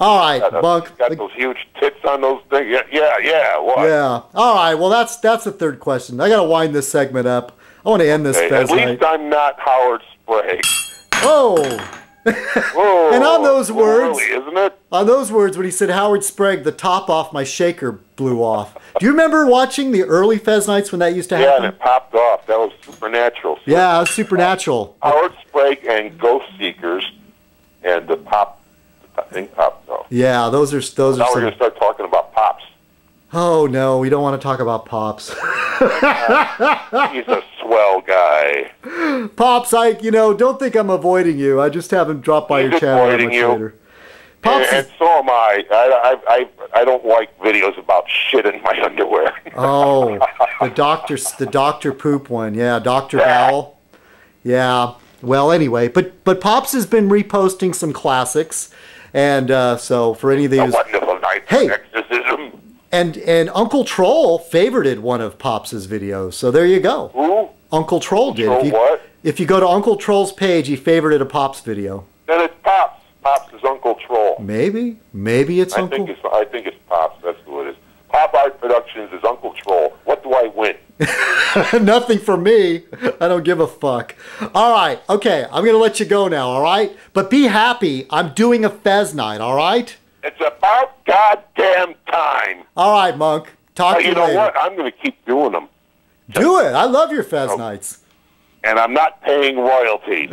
All right, Monk. Got those huge tits on those things. Yeah. What? Yeah. All right. Well, that's the third question. I got to wind this segment up. I want to end this Fez Night. At least I'm not Howard Sprague. Oh. Whoa, and on those words, early, isn't it? On those words, when he said Howard Sprague, the top off my shaker blew off. Do you remember watching the early Fez Nights when that used to happen? Yeah, and it popped off. That was supernatural. Yeah, it was supernatural. Howard Sprague and Ghost Seekers, and the thing popped off. Yeah, those are now we're going to start talking about pops. Oh no, we don't want to talk about Pops. He's a swell guy. Pops, don't think I'm avoiding you. I just haven't dropped by your channel that much later. Pops and so am I. I don't like videos about shit in my underwear. Oh, the doctor poop one. Yeah, Dr. Bowell. Yeah. Well, anyway, but Pops has been reposting some classics, and so for any of these, A Wonderful Night of Exorcism. And Uncle Troll favorited one of Pops's videos, so there you go. Who? Uncle Troll did. If you go to Uncle Troll's page, he favorited a Pops video. Then it's Pops. Pops is Uncle Troll. Maybe it's Uncle. I think it's Pops. That's who it is. Pop Art Productions is Uncle Troll. What do I win? Nothing for me. I don't give a fuck. All right. Okay. I'm going to let you go now. All right. But be happy. I'm doing a Fez Night. All right. It's about goddamn time. All right, Monk. Talk to you later. You know what? I'm going to keep doing them. Do it. I love your Fez Nights. And I'm not paying royalties.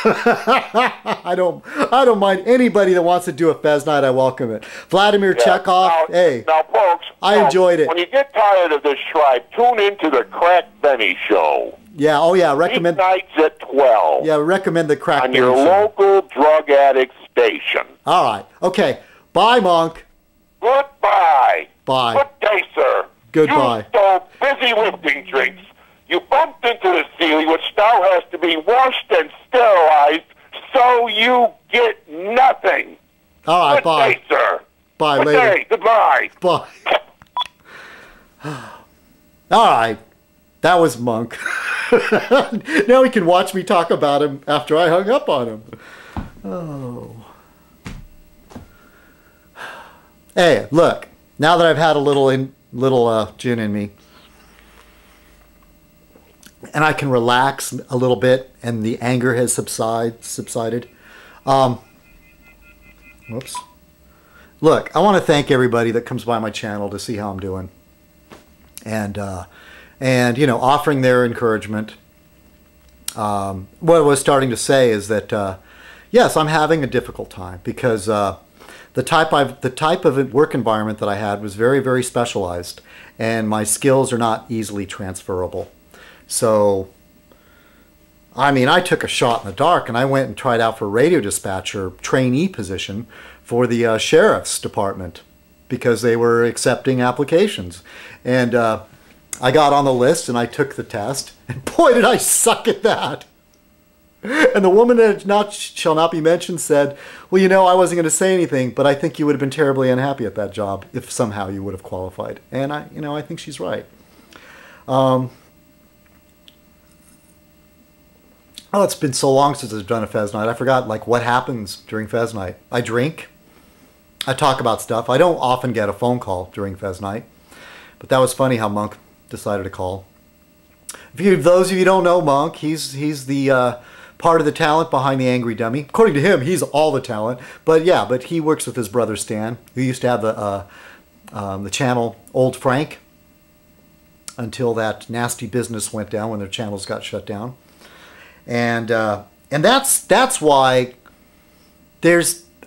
I don't mind anybody that wants to do a Fez Night. I welcome it. Vladimir Chekhov. Hey. Now, folks. I enjoyed it. When you get tired of this tribe, tune into the Crack Benny Show. Yeah. Oh, yeah. Recommend. Nights at 12. Yeah. Recommend the Crack Benny Show. On your local drug addict station. All right. Okay. Bye, Monk. Goodbye. Bye. Good day, sir. Goodbye. You stole busy lifting drinks. You bumped into the ceiling, which now has to be washed and sterilized, so you get nothing. All right, Good bye. Day, sir. Bye, Good later. Day. Goodbye. Bye. All right. That was Monk. Now he can watch me talk about him after I hung up on him. Oh. Hey, look. Now that I've had a little gin in me, and I can relax a little bit, and the anger has subsided. Whoops. Look, I want to thank everybody that comes by my channel to see how I'm doing, and offering their encouragement. What I was starting to say is that yes, I'm having a difficult time because the type of work environment that I had was very, very specialized, and my skills are not easily transferable. So, I mean, I took a shot in the dark, and I went and tried out for a radio dispatcher trainee position for the sheriff's department because they were accepting applications. And I got on the list, and I took the test, and boy, did I suck at that. And the woman that shall not be mentioned said, well, I wasn't going to say anything, but I think you would have been terribly unhappy at that job if somehow you would have qualified. And I think she's right. Oh, it's been so long since I've done a Fez Night. I forgot, what happens during Fez Night. I drink. I talk about stuff. I don't often get a phone call during Fez Night. But that was funny how Monk decided to call. Those of you who don't know Monk, he's the part of the talent behind the Angry Dummy. According to him, he's all the talent. But yeah, he works with his brother Stan, who used to have the channel Old Frank until that nasty business went down when their channels got shut down. And that's why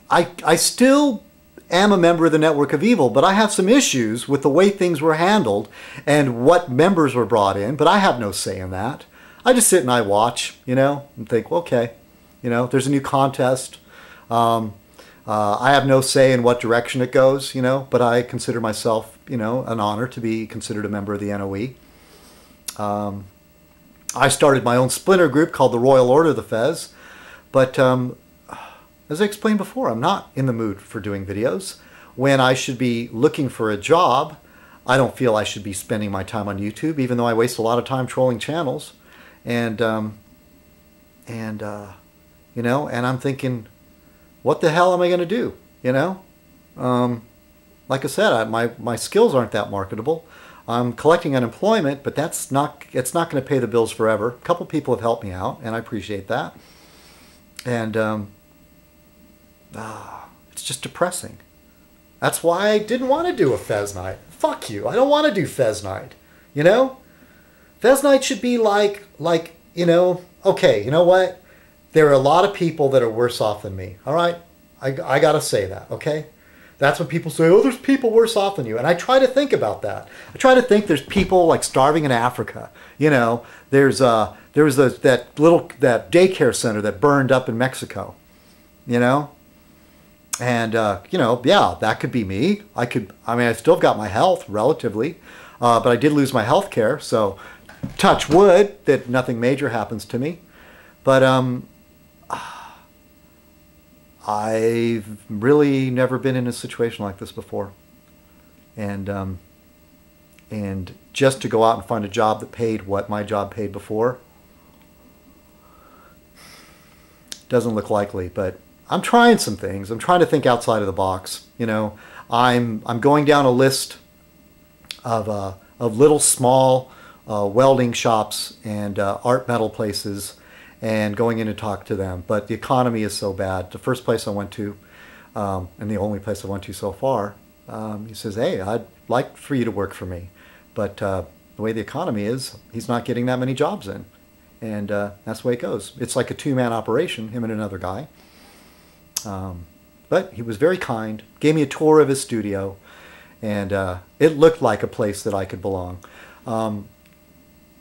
I still am a member of the Network of Evil, but I have some issues with the way things were handled and what members were brought in, but I have no say in that. I just sit and I watch, and think, well, okay, there's a new contest. I have no say in what direction it goes, but I consider myself, an honor to be considered a member of the NOE. I started my own splinter group called the Royal Order of the Fez, but as I explained before, I'm not in the mood for doing videos. When I should be looking for a job, I don't feel I should be spending my time on YouTube, even though I waste a lot of time trolling channels. And I'm thinking, what the hell am I going to do? like I said, my skills aren't that marketable. I'm collecting unemployment, but it's not going to pay the bills forever. A couple people have helped me out, and I appreciate that. And it's just depressing. That's why I didn't want to do a Fez Night. Fuck you. I don't want to do Fez Night. You know? Fez Night should be like, you know, okay, you know what? There are a lot of people that are worse off than me. All right? I got to say that, okay? That's when people say, oh, there's people worse off than you. And I try to think about that. I try to think there's people like starving in Africa. You know, there was that daycare center that burned up in Mexico. You know? And, you know, yeah, that could be me. I mean, I still got my health relatively, but I did lose my health care. So touch wood that nothing major happens to me. But I've really never been in a situation like this before. And just to go out and find a job that paid what my job paid before doesn't look likely, but I'm trying some things. I'm trying to think outside of the box. You know, I'm going down a list of little small welding shops and art metal places, and going in to talk to them. But the economy is so bad. The first place I went to, and the only place I went to so far, he says, "Hey, I'd like for you to work for me, but the way the economy is, he's not getting that many jobs in." And that's the way it goes. It's like a two-man operation, him and another guy. But he was very kind, gave me a tour of his studio, and it looked like a place that I could belong.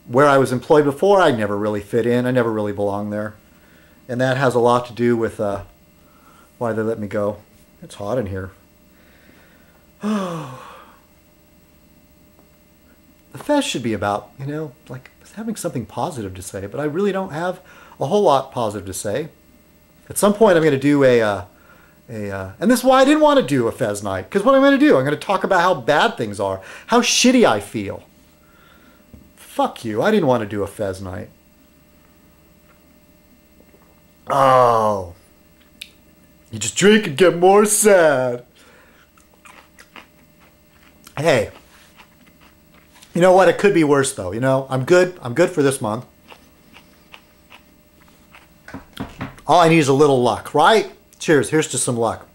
Where I was employed before, I never really fit in. I never really belonged there. And that has a lot to do with why they let me go. It's hot in here. Oh. The Fez should be about, you know, like having something positive to say, but I really don't have a whole lot positive to say. At some point, I'm going to do and this is why I didn't want to do a Fez Night, because what I'm going to do, I'm going to talk about how bad things are, how shitty I feel. Fuck you, I didn't want to do a Fez Night. Oh. You just drink and get more sad. Hey. You know what? It could be worse, though. You know, I'm good. I'm good for this month. All I need is a little luck, right? Cheers. Here's to some luck.